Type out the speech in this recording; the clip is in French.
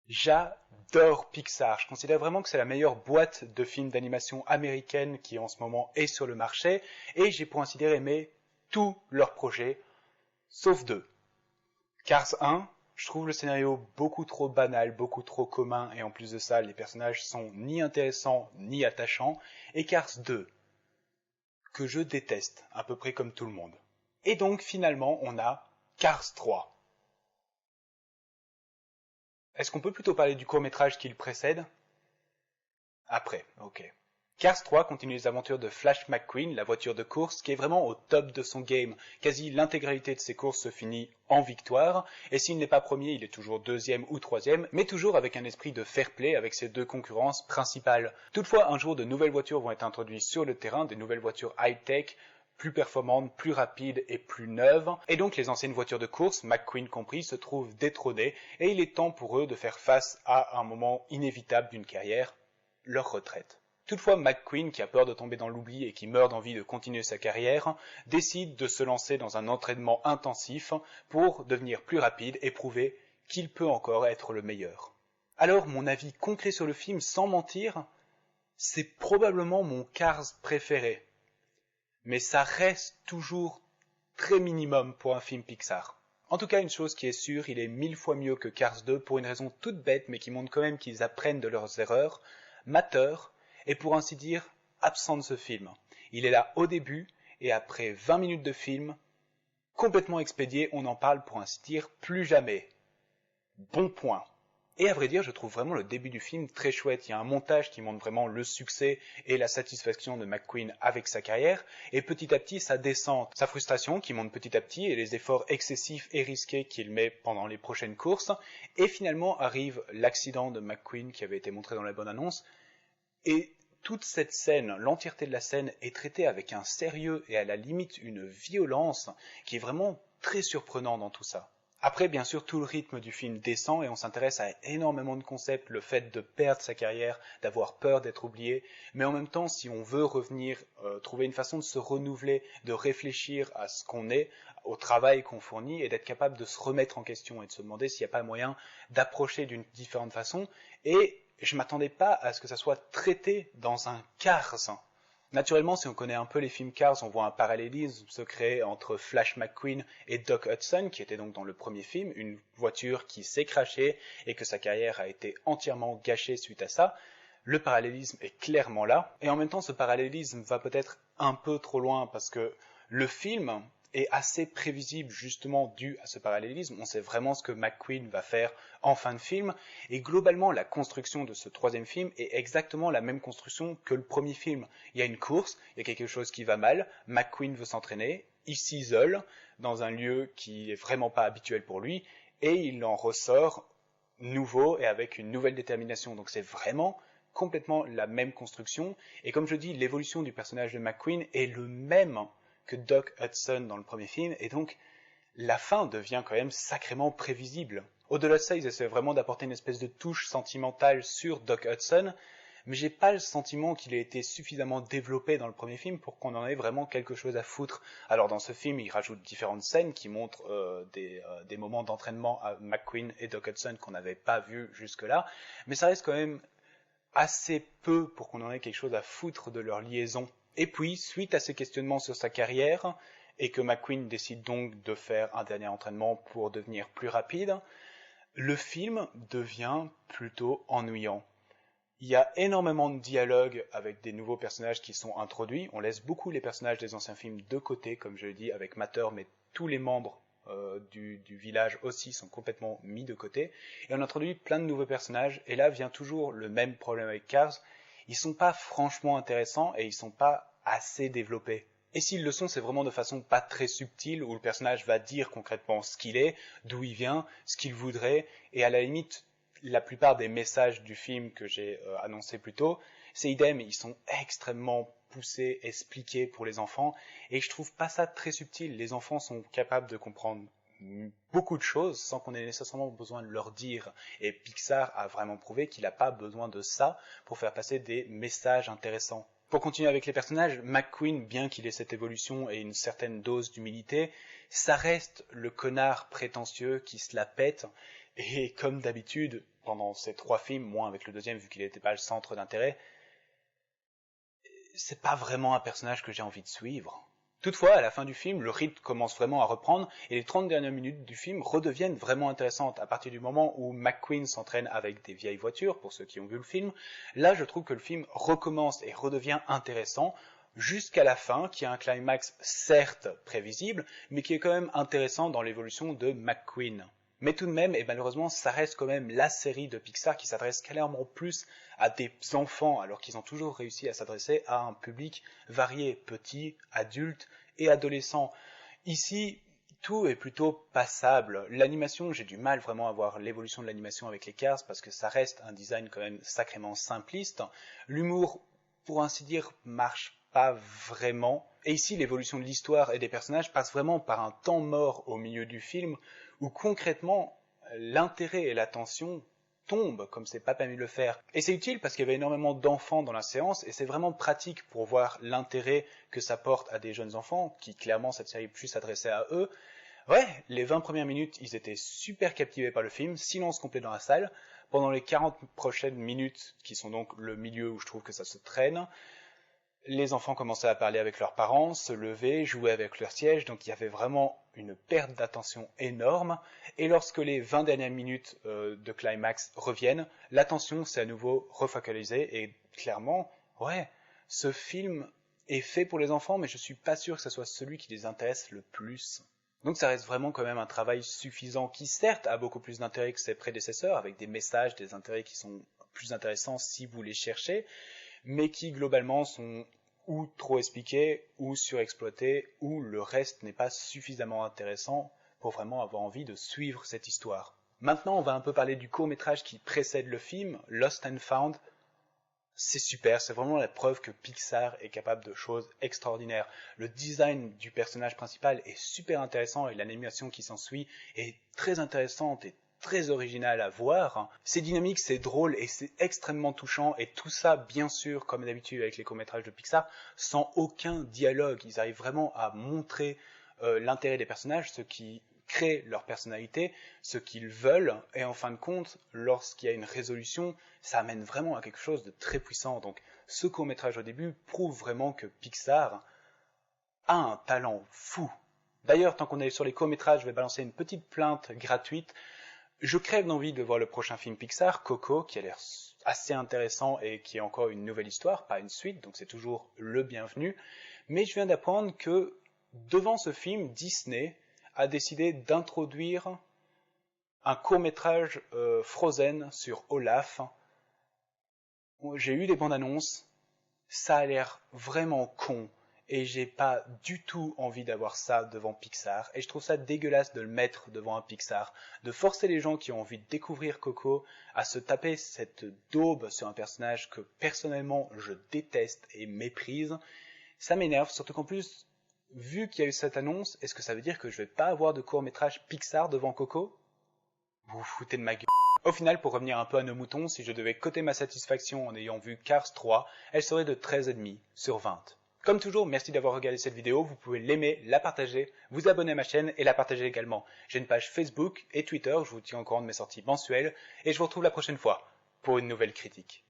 J'adore Pixar. Je considère vraiment que c'est la meilleure boîte de films d'animation américaine qui en ce moment est sur le marché. Et j'ai pour ainsi dire aimé tous leurs projets, sauf deux. Cars 1, je trouve le scénario beaucoup trop banal, beaucoup trop commun, et en plus de ça, les personnages sont ni intéressants ni attachants. Et Cars 2, que je déteste, à peu près comme tout le monde. Et donc finalement, on a Cars 3. Est-ce qu'on peut plutôt parler du court-métrage qui le précède? Après, ok. Cars 3 continue les aventures de Flash McQueen, la voiture de course, qui est vraiment au top de son game. Quasi l'intégralité de ses courses se finit en victoire, et s'il n'est pas premier, il est toujours deuxième ou troisième, mais toujours avec un esprit de fair play avec ses deux concurrences principales. Toutefois, un jour, de nouvelles voitures vont être introduites sur le terrain, des nouvelles voitures high-tech, plus performantes, plus rapides et plus neuves, et donc les anciennes voitures de course, McQueen compris, se trouvent détrônées, et il est temps pour eux de faire face à un moment inévitable d'une carrière, leur retraite. Toutefois, McQueen, qui a peur de tomber dans l'oubli et qui meurt d'envie de continuer sa carrière, décide de se lancer dans un entraînement intensif pour devenir plus rapide et prouver qu'il peut encore être le meilleur. Alors, mon avis concret sur le film, sans mentir, c'est probablement mon Cars préféré. Mais ça reste toujours très minimum pour un film Pixar. En tout cas, une chose qui est sûre, il est 1000 fois mieux que Cars 2 pour une raison toute bête mais qui montre quand même qu'ils apprennent de leurs erreurs. Mater est pour ainsi dire absent de ce film. Il est là au début et après 20 minutes de film, complètement expédié, on en parle pour ainsi dire plus jamais. Bon point. Et à vrai dire, je trouve vraiment le début du film très chouette. Il y a un montage qui montre vraiment le succès et la satisfaction de McQueen avec sa carrière, et petit à petit sa descente, sa frustration qui monte petit à petit, et les efforts excessifs et risqués qu'il met pendant les prochaines courses, et finalement arrive l'accident de McQueen qui avait été montré dans la bande-annonce, et toute cette scène, l'entièreté de la scène est traitée avec un sérieux et à la limite une violence qui est vraiment très surprenant dans tout ça. Après, bien sûr, tout le rythme du film descend et on s'intéresse à énormément de concepts, le fait de perdre sa carrière, d'avoir peur d'être oublié, mais en même temps, si on veut revenir, trouver une façon de se renouveler, de réfléchir à ce qu'on est, au travail qu'on fournit et d'être capable de se remettre en question et de se demander s'il n'y a pas moyen d'approcher d'une différente façon. Et je m'attendais pas à ce que ça soit traité dans un Cars. Naturellement, si on connaît un peu les films Cars, on voit un parallélisme se créer entre Flash McQueen et Doc Hudson, qui était donc dans le premier film, une voiture qui s'est crashée et que sa carrière a été entièrement gâchée suite à ça. Le parallélisme est clairement là, et en même temps, ce parallélisme va peut-être un peu trop loin parce que le film est assez prévisible justement dû à ce parallélisme. On sait vraiment ce que McQueen va faire en fin de film, et globalement la construction de ce troisième film est exactement la même construction que le premier film. Il y a une course, il y a quelque chose qui va mal, McQueen veut s'entraîner, il s'isole dans un lieu qui est vraiment pas habituel pour lui, et il en ressort nouveau et avec une nouvelle détermination. Donc c'est vraiment complètement la même construction, et comme je dis, l'évolution du personnage de McQueen est le même que Doc Hudson dans le premier film, et donc la fin devient quand même sacrément prévisible. Au-delà de ça, ils essaient vraiment d'apporter une espèce de touche sentimentale sur Doc Hudson, mais j'ai pas le sentiment qu'il ait été suffisamment développé dans le premier film pour qu'on en ait vraiment quelque chose à foutre. Alors dans ce film, ils rajoutent différentes scènes qui montrent des moments d'entraînement à McQueen et Doc Hudson qu'on n'avait pas vu jusque-là, mais ça reste quand même assez peu pour qu'on en ait quelque chose à foutre de leur liaison. Et puis, suite à ces questionnements sur sa carrière, et que McQueen décide donc de faire un dernier entraînement pour devenir plus rapide, le film devient plutôt ennuyant. Il y a énormément de dialogues avec des nouveaux personnages qui sont introduits. On laisse beaucoup les personnages des anciens films de côté, comme je l'ai dit, avec Mater, mais tous les membres du village aussi sont complètement mis de côté. Et on introduit plein de nouveaux personnages, et là vient toujours le même problème avec Cars. Ils sont pas franchement intéressants et ils sont pas assez développés. Et s'ils le sont, c'est vraiment de façon pas très subtile, où le personnage va dire concrètement ce qu'il est, d'où il vient, ce qu'il voudrait, et à la limite, la plupart des messages du film que j'ai annoncé plus tôt, c'est idem, ils sont extrêmement poussés, expliqués pour les enfants, et je trouve pas ça très subtil. Les enfants sont capables de comprendre beaucoup de choses sans qu'on ait nécessairement besoin de leur dire, et Pixar a vraiment prouvé qu'il n'a pas besoin de ça pour faire passer des messages intéressants. Pour continuer avec les personnages, McQueen, bien qu'il ait cette évolution et une certaine dose d'humilité, ça reste le connard prétentieux qui se la pète, et comme d'habitude, pendant ces 3 films, moins avec le deuxième vu qu'il n'était pas le centre d'intérêt, c'est pas vraiment un personnage que j'ai envie de suivre. Toutefois, à la fin du film, le rythme commence vraiment à reprendre et les 30 dernières minutes du film redeviennent vraiment intéressantes à partir du moment où McQueen s'entraîne avec des vieilles voitures, pour ceux qui ont vu le film. Là, je trouve que le film recommence et redevient intéressant jusqu'à la fin, qui a un climax certes prévisible, mais qui est quand même intéressant dans l'évolution de McQueen. Mais tout de même, et malheureusement, ça reste quand même la série de Pixar qui s'adresse clairement plus à des enfants, alors qu'ils ont toujours réussi à s'adresser à un public varié, petits, adultes et adolescents. Ici, tout est plutôt passable. L'animation, j'ai du mal vraiment à voir l'évolution de l'animation avec les Cars parce que ça reste un design quand même sacrément simpliste. L'humour, pour ainsi dire, marche pas vraiment. Et ici, l'évolution de l'histoire et des personnages passe vraiment par un temps mort au milieu du film où concrètement, l'intérêt et l'attention tombent comme c'est pas permis de le faire. Et c'est utile parce qu'il y avait énormément d'enfants dans la séance et c'est vraiment pratique pour voir l'intérêt que ça porte à des jeunes enfants qui clairement cette série plus s'adressait à eux. Ouais, les 20 premières minutes, ils étaient super captivés par le film, silence complet dans la salle. Pendant les 40 prochaines minutes, qui sont donc le milieu où je trouve que ça se traîne, les enfants commençaient à parler avec leurs parents, se lever, jouer avec leur siège, donc il y avait vraiment une perte d'attention énorme. Et lorsque les 20 dernières minutes de climax reviennent, l'attention s'est à nouveau refocalisée et clairement, ouais, ce film est fait pour les enfants, mais je suis pas sûr que ce soit celui qui les intéresse le plus. Donc ça reste vraiment quand même un travail suffisant qui certes a beaucoup plus d'intérêt que ses prédécesseurs, avec des messages, des intérêts qui sont plus intéressants si vous les cherchez, mais qui globalement sont ou trop expliqués, ou surexploités, ou le reste n'est pas suffisamment intéressant pour vraiment avoir envie de suivre cette histoire. Maintenant, on va un peu parler du court-métrage qui précède le film, Lost and Found. C'est super, c'est vraiment la preuve que Pixar est capable de choses extraordinaires. Le design du personnage principal est super intéressant et l'animation qui s'ensuit est très intéressante et très original à voir. C'est dynamique, c'est drôle et c'est extrêmement touchant et tout ça, bien sûr, comme d'habitude avec les courts-métrages de Pixar, sans aucun dialogue. Ils arrivent vraiment à montrer l'intérêt des personnages, ce qui crée leur personnalité, ce qu'ils veulent, et en fin de compte, lorsqu'il y a une résolution, ça amène vraiment à quelque chose de très puissant. Donc ce court-métrage au début prouve vraiment que Pixar a un talent fou. D'ailleurs, tant qu'on est sur les courts-métrages, je vais balancer une petite plainte gratuite. Je crève d'envie de voir le prochain film Pixar, Coco, qui a l'air assez intéressant et qui est encore une nouvelle histoire, pas une suite, donc c'est toujours le bienvenu. Mais je viens d'apprendre que devant ce film, Disney a décidé d'introduire un court-métrage Frozen sur Olaf. J'ai eu des bandes annonces, ça a l'air vraiment con. Et j'ai pas du tout envie d'avoir ça devant Pixar. Et je trouve ça dégueulasse de le mettre devant un Pixar. De forcer les gens qui ont envie de découvrir Coco à se taper cette daube sur un personnage que personnellement je déteste et méprise. Ça m'énerve, surtout qu'en plus, vu qu'il y a eu cette annonce, est-ce que ça veut dire que je vais pas avoir de court-métrage Pixar devant Coco? Vous vous foutez de ma gueule. Au final, pour revenir un peu à nos moutons, si je devais coter ma satisfaction en ayant vu Cars 3, elle serait de 13,5 sur 20. Comme toujours, merci d'avoir regardé cette vidéo, vous pouvez l'aimer, la partager, vous abonner à ma chaîne et la partager également. J'ai une page Facebook et Twitter, je vous tiens au courant de mes sorties mensuelles, et je vous retrouve la prochaine fois pour une nouvelle critique.